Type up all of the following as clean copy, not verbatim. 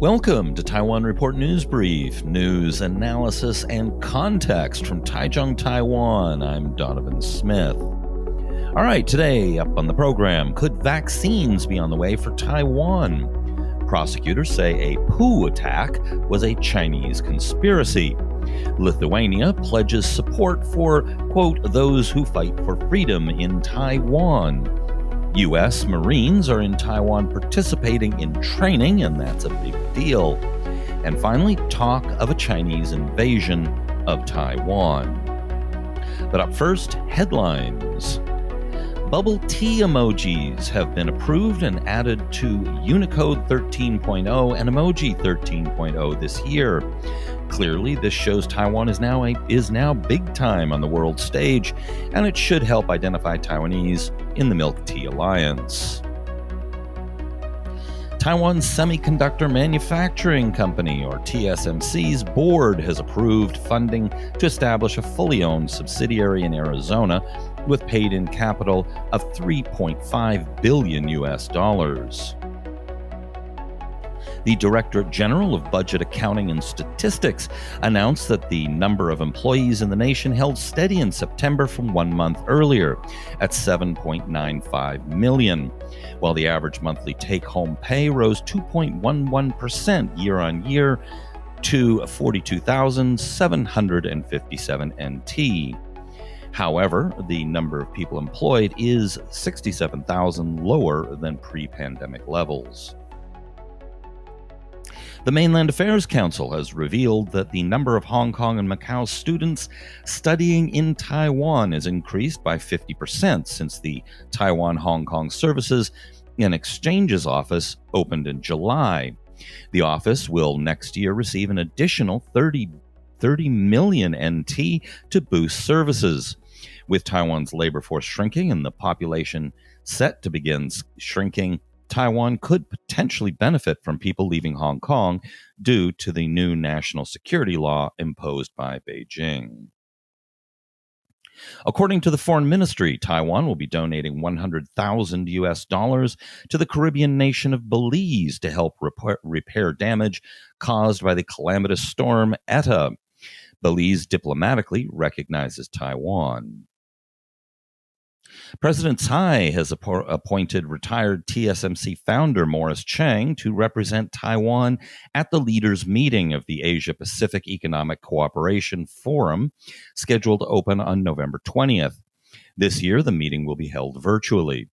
Welcome to Taiwan Report News Brief, news, analysis, and context from Taichung, Taiwan. I'm Donovan Smith. All right, today up on the program, could vaccines be on the way for Taiwan? Prosecutors say a coup attack was a Chinese conspiracy. Lithuania pledges support for, quote, those who fight for freedom in Taiwan. U.S. Marines are in Taiwan participating in training, and that's a big deal. And finally, talk of a Chinese invasion of Taiwan. But up first, headlines. Bubble tea emojis have been approved and added to Unicode 13.0 and Emoji 13.0 this year. Clearly, this shows Taiwan is now big time on the world stage, and it should help identify Taiwanese in the Milk Tea Alliance. Taiwan Semiconductor Manufacturing Company, or TSMC's board has approved funding to establish a fully owned subsidiary in Arizona with paid-in capital of $3.5 billion US. The Directorate General of Budget Accounting and Statistics announced that the number of employees in the nation held steady in September from 1 month earlier at 7.95 million, while the average monthly take-home pay rose 2.11% year-on-year to 42,757 NT. However, the number of people employed is 67,000 lower than pre-pandemic levels. The Mainland Affairs Council has revealed that the number of Hong Kong and Macau students studying in Taiwan has increased by 50% since the Taiwan-Hong Kong Services and Exchanges Office opened in July. The office will next year receive an additional 30 million NT to boost services. With Taiwan's labor force shrinking and the population set to begin shrinking, Taiwan could potentially benefit from people leaving Hong Kong due to the new national security law imposed by Beijing. According to the Foreign Ministry, Taiwan will be donating $100,000 US to the Caribbean nation of Belize to help repair damage caused by the calamitous storm Eta. Belize diplomatically recognizes Taiwan. President Tsai has appointed retired TSMC founder Morris Chang to represent Taiwan at the leaders' meeting of the Asia-Pacific Economic Cooperation Forum, scheduled to open on November 20th. This year, the meeting will be held virtually.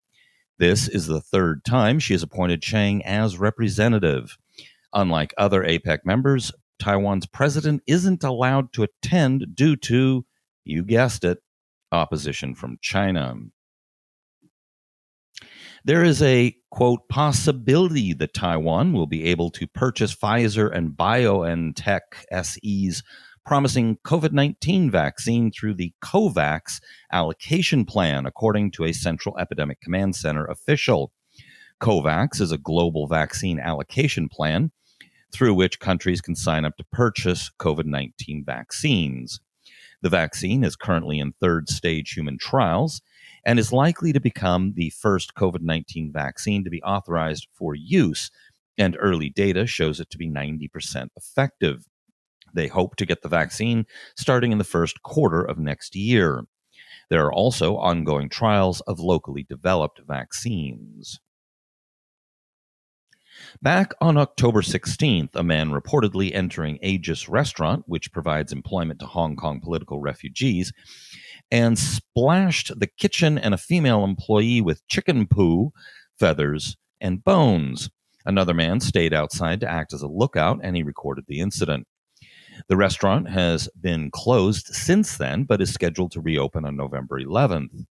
This is the third time she has appointed Chang as representative. Unlike other APEC members, Taiwan's president isn't allowed to attend due to, you guessed it, opposition from China. There is a, quote, possibility that Taiwan will be able to purchase Pfizer and BioNTech SE's promising COVID-19 vaccine through the COVAX allocation plan, according to a Central Epidemic Command Center official. COVAX is a global vaccine allocation plan through which countries can sign up to purchase COVID-19 vaccines. The vaccine is currently in third-stage human trials and is likely to become the first COVID-19 vaccine to be authorized for use, and early data shows it to be 90% effective. They hope to get the vaccine starting in the first quarter of next year. There are also ongoing trials of locally developed vaccines. Back on October 16th, a man reportedly entering Aegis Restaurant, which provides employment to Hong Kong political refugees, and splashed the kitchen and a female employee with chicken poo, feathers, and bones. Another man stayed outside to act as a lookout, and he recorded the incident. The restaurant has been closed since then, but is scheduled to reopen on November 11th.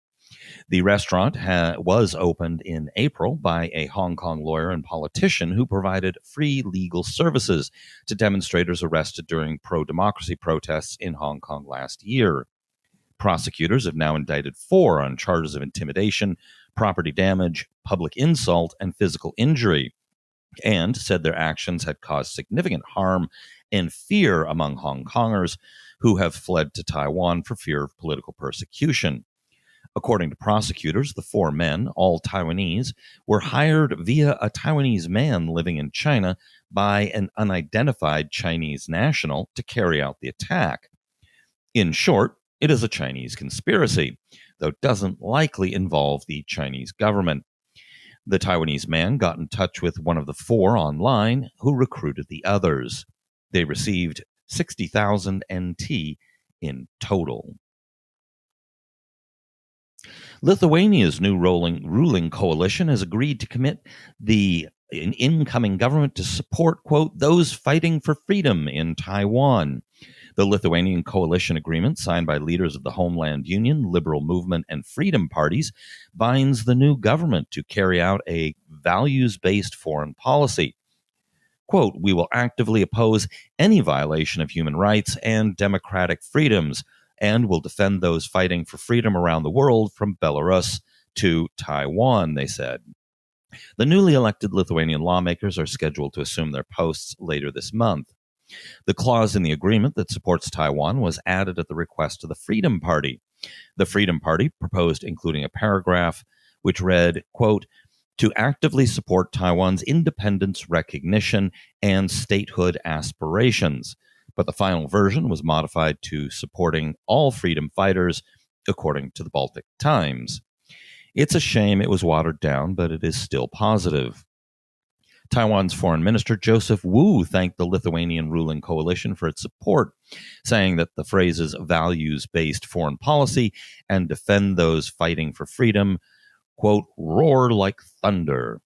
The restaurant was opened in April by a Hong Kong lawyer and politician who provided free legal services to demonstrators arrested during pro-democracy protests in Hong Kong last year. Prosecutors have now indicted 4 on charges of intimidation, property damage, public insult, and physical injury, and said their actions had caused significant harm and fear among Hong Kongers who have fled to Taiwan for fear of political persecution. According to prosecutors, the four men, all Taiwanese, were hired via a Taiwanese man living in China by an unidentified Chinese national to carry out the attack. In short, it is a Chinese conspiracy, though it doesn't likely involve the Chinese government. The Taiwanese man got in touch with one of the four online who recruited the others. They received 60,000 NT in total. Lithuania's new ruling coalition has agreed to commit the incoming government to support, quote, those fighting for freedom in Taiwan. The Lithuanian coalition agreement, signed by leaders of the Homeland Union, Liberal Movement, and Freedom parties, binds the new government to carry out a values-based foreign policy. Quote, we will actively oppose any violation of human rights and democratic freedoms, and will defend those fighting for freedom around the world from Belarus to Taiwan, they said. The newly elected Lithuanian lawmakers are scheduled to assume their posts later this month. The clause in the agreement that supports Taiwan was added at the request of the Freedom Party. The Freedom Party proposed including a paragraph which read, quote, to actively support Taiwan's independence recognition and statehood aspirations. But the final version was modified to supporting all freedom fighters, according to the Baltic Times. It's a shame it was watered down, but it is still positive. Taiwan's Foreign Minister Joseph Wu thanked the Lithuanian ruling coalition for its support, saying that the phrases values-based foreign policy and defend those fighting for freedom, quote, roar like thunder.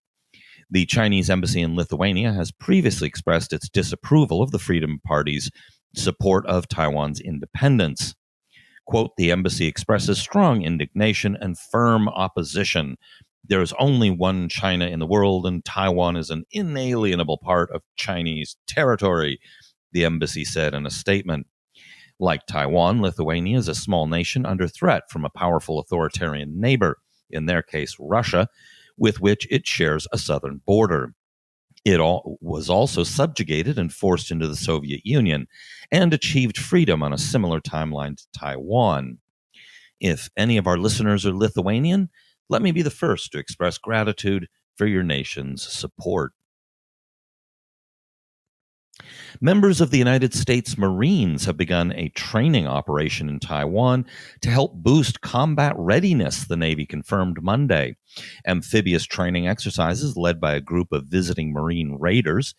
The Chinese embassy in Lithuania has previously expressed its disapproval of the Freedom Party's support of Taiwan's independence. Quote, the embassy expresses strong indignation and firm opposition. There is only one China in the world, and Taiwan is an inalienable part of Chinese territory, the embassy said in a statement. Like Taiwan, Lithuania is a small nation under threat from a powerful authoritarian neighbor, in their case, Russia, with which it shares a southern border. It was also subjugated and forced into the Soviet Union and achieved freedom on a similar timeline to Taiwan. If any of our listeners are Lithuanian, let me be the first to express gratitude for your nation's support. Members of the United States Marines have begun a training operation in Taiwan to help boost combat readiness, the Navy confirmed Monday. Amphibious training exercises led by a group of visiting Marine raiders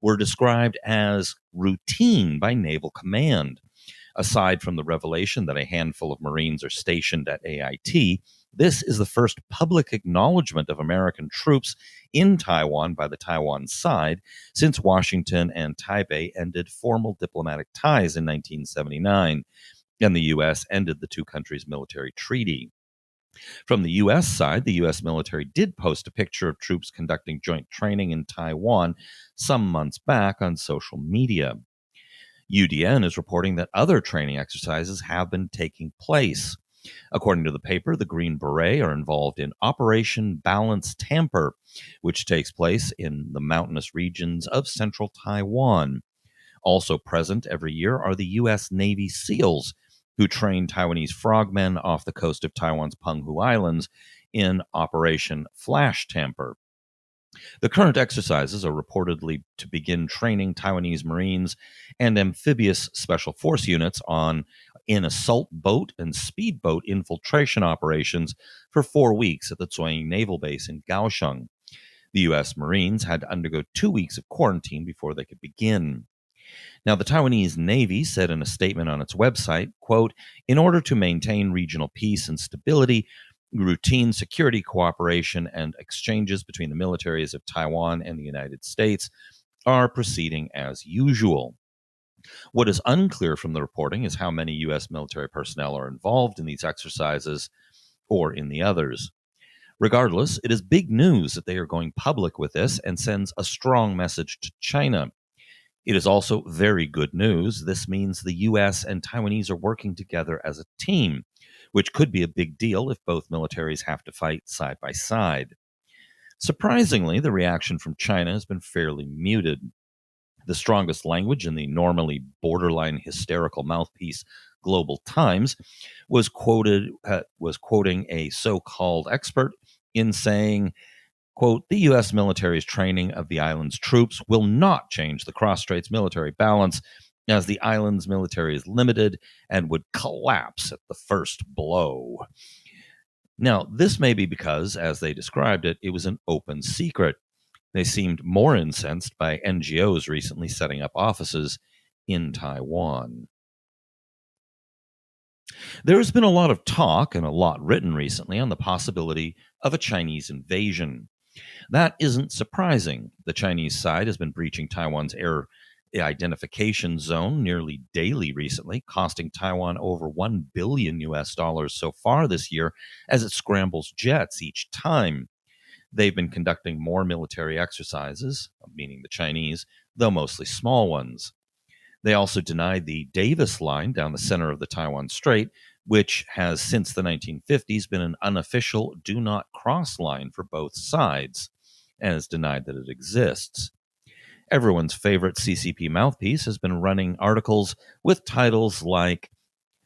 were described as routine by Naval Command. Aside from the revelation that a handful of Marines are stationed at AIT, this is the first public acknowledgement of American troops in Taiwan by the Taiwan side since Washington and Taipei ended formal diplomatic ties in 1979, and the U.S. ended the two countries' military treaty. From the U.S. side, the U.S. military did post a picture of troops conducting joint training in Taiwan some months back on social media. UDN is reporting that other training exercises have been taking place. According to the paper, the Green Beret are involved in Operation Balance Tamper, which takes place in the mountainous regions of central Taiwan. Also present every year are the U.S. Navy SEALs, who train Taiwanese frogmen off the coast of Taiwan's Penghu Islands in Operation Flash Tamper. The current exercises are reportedly to begin training Taiwanese Marines and amphibious special force units in assault boat and speedboat infiltration operations for 4 weeks at the Zuoying Naval Base in Kaohsiung. The U.S. Marines had to undergo 2 weeks of quarantine before they could begin. Now, the Taiwanese Navy said in a statement on its website, quote, in order to maintain regional peace and stability, routine security cooperation and exchanges between the militaries of Taiwan and the United States are proceeding as usual. What is unclear from the reporting is how many U.S. military personnel are involved in these exercises or in the others. Regardless, it is big news that they are going public with this and sends a strong message to China. It is also very good news. This means the U.S. and Taiwanese are working together as a team, which could be a big deal if both militaries have to fight side by side. Surprisingly, the reaction from China has been fairly muted. The strongest language in the normally borderline hysterical mouthpiece Global Times was quoting a so-called expert in saying, quote, the U.S. military's training of the island's troops will not change the cross-straits military balance, as the island's military is limited and would collapse at the first blow. Now, this may be because, as they described it, it was an open secret. They seemed more incensed by NGOs recently setting up offices in Taiwan. There has been a lot of talk and a lot written recently on the possibility of a Chinese invasion. That isn't surprising. The Chinese side has been breaching Taiwan's air identification zone nearly daily recently, costing Taiwan over $1 billion so far this year as it scrambles jets each time. They've been conducting more military exercises, meaning the Chinese, though mostly small ones. They also denied the Davis Line down the center of the Taiwan Strait, which has since the 1950s been an unofficial do not cross line for both sides, and has denied that it exists. Everyone's favorite CCP mouthpiece has been running articles with titles like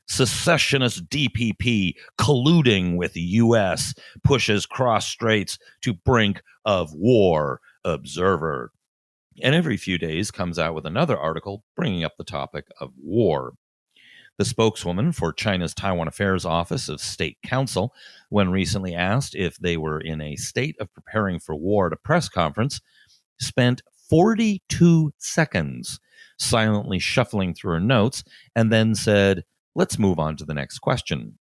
Secessionist DPP colluding with U.S. pushes cross straits to brink of war, Observer. And every few days comes out with another article bringing up the topic of war. The spokeswoman for China's Taiwan Affairs Office of State Council, when recently asked if they were in a state of preparing for war at a press conference, spent 42 seconds silently shuffling through her notes and then said, let's move on to the next question.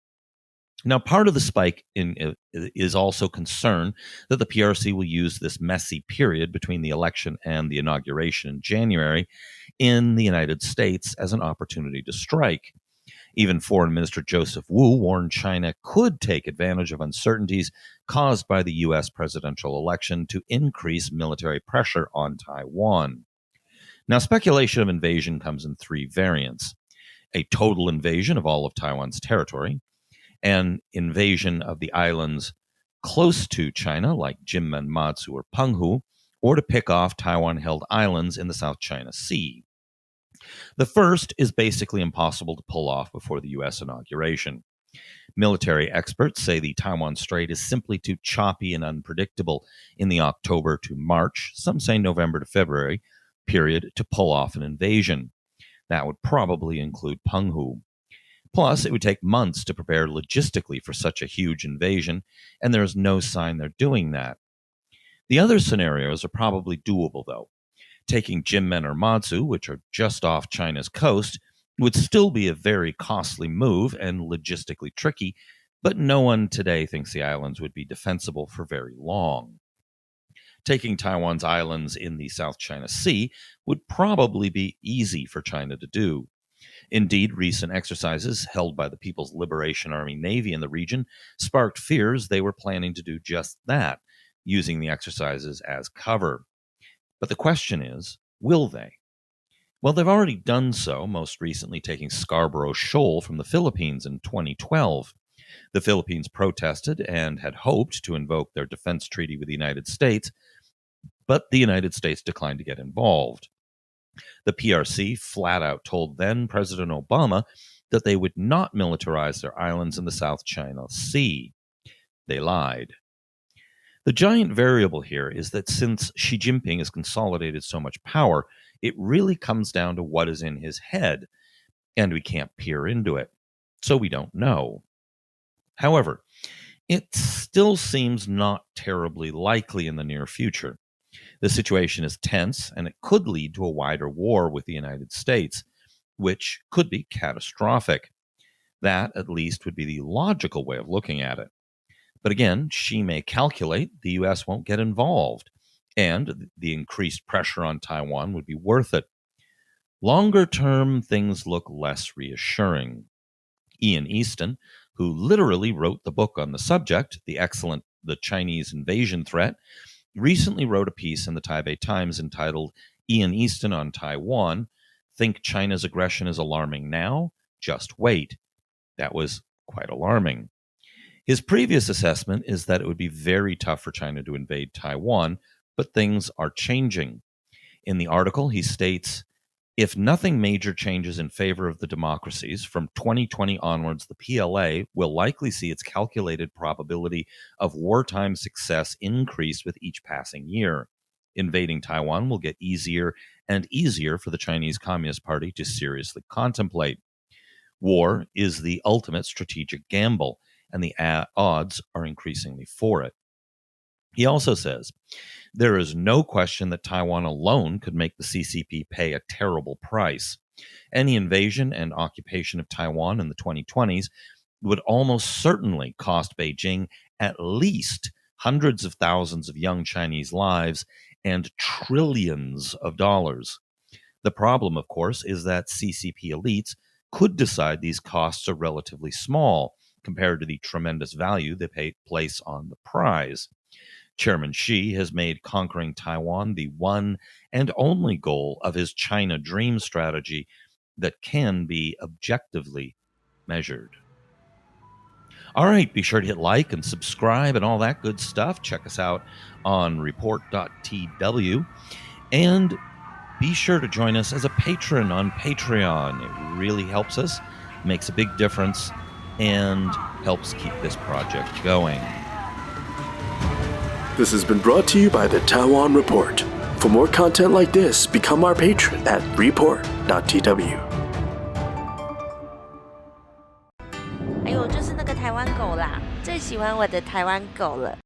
Now, part of the spike is also concern that the PRC will use this messy period between the election and the inauguration in January in the United States as an opportunity to strike. Even Foreign Minister Joseph Wu warned China could take advantage of uncertainties caused by the U.S. presidential election to increase military pressure on Taiwan. Now, speculation of invasion comes in three variants: a total invasion of all of Taiwan's territory, an invasion of the islands close to China, like Jinmen, Matsu, or Penghu, or to pick off Taiwan-held islands in the South China Sea. The first is basically impossible to pull off before the U.S. inauguration. Military experts say the Taiwan Strait is simply too choppy and unpredictable in the October to March, some say November to February, period to pull off an invasion. That would probably include Penghu. Plus, it would take months to prepare logistically for such a huge invasion, and there is no sign they're doing that. The other scenarios are probably doable, though. Taking Jinmen or Matsu, which are just off China's coast, would still be a very costly move and logistically tricky, but no one today thinks the islands would be defensible for very long. Taking Taiwan's islands in the South China Sea would probably be easy for China to do. Indeed, recent exercises held by the People's Liberation Army Navy in the region sparked fears they were planning to do just that, using the exercises as cover. But the question is, will they? Well, they've already done so, most recently taking Scarborough Shoal from the Philippines in 2012. The Philippines protested and had hoped to invoke their defense treaty with the United States, but the United States declined to get involved. The PRC flat out told then President Obama that they would not militarize their islands in the South China Sea. They lied. The giant variable here is that since Xi Jinping has consolidated so much power, it really comes down to what is in his head, and we can't peer into it, so we don't know. However, it still seems not terribly likely in the near future. The situation is tense, and it could lead to a wider war with the United States, which could be catastrophic. That, at least, would be the logical way of looking at it. But again, Xi may calculate the U.S. won't get involved, and the increased pressure on Taiwan would be worth it. Longer term, things look less reassuring. Ian Easton, who literally wrote the book on the subject, The Chinese Invasion Threat, recently wrote a piece in the Taipei Times entitled Ian Easton on Taiwan, Think China's Aggression is Alarming Now? Just Wait. That was quite alarming. His previous assessment is that it would be very tough for China to invade Taiwan, but things are changing. In the article, he states, if nothing major changes in favor of the democracies, from 2020 onwards, the PLA will likely see its calculated probability of wartime success increase with each passing year. Invading Taiwan will get easier and easier for the Chinese Communist Party to seriously contemplate. War is the ultimate strategic gamble, and the odds are increasingly for it. He also says, there is no question that Taiwan alone could make the CCP pay a terrible price. Any invasion and occupation of Taiwan in the 2020s would almost certainly cost Beijing at least hundreds of thousands of young Chinese lives and trillions of dollars. The problem, of course, is that CCP elites could decide these costs are relatively small compared to the tremendous value they place on the prize. Chairman Xi has made conquering Taiwan the one and only goal of his China Dream strategy that can be objectively measured. All right, be sure to hit like and subscribe and all that good stuff. Check us out on report.tw. And be sure to join us as a patron on Patreon. It really helps us, makes a big difference, and helps keep this project going. This has been brought to you by the Taiwan Report. For more content like this, become our patron at report.tw. 哎呦，就是那个台湾狗啦，最喜欢我的台湾狗了。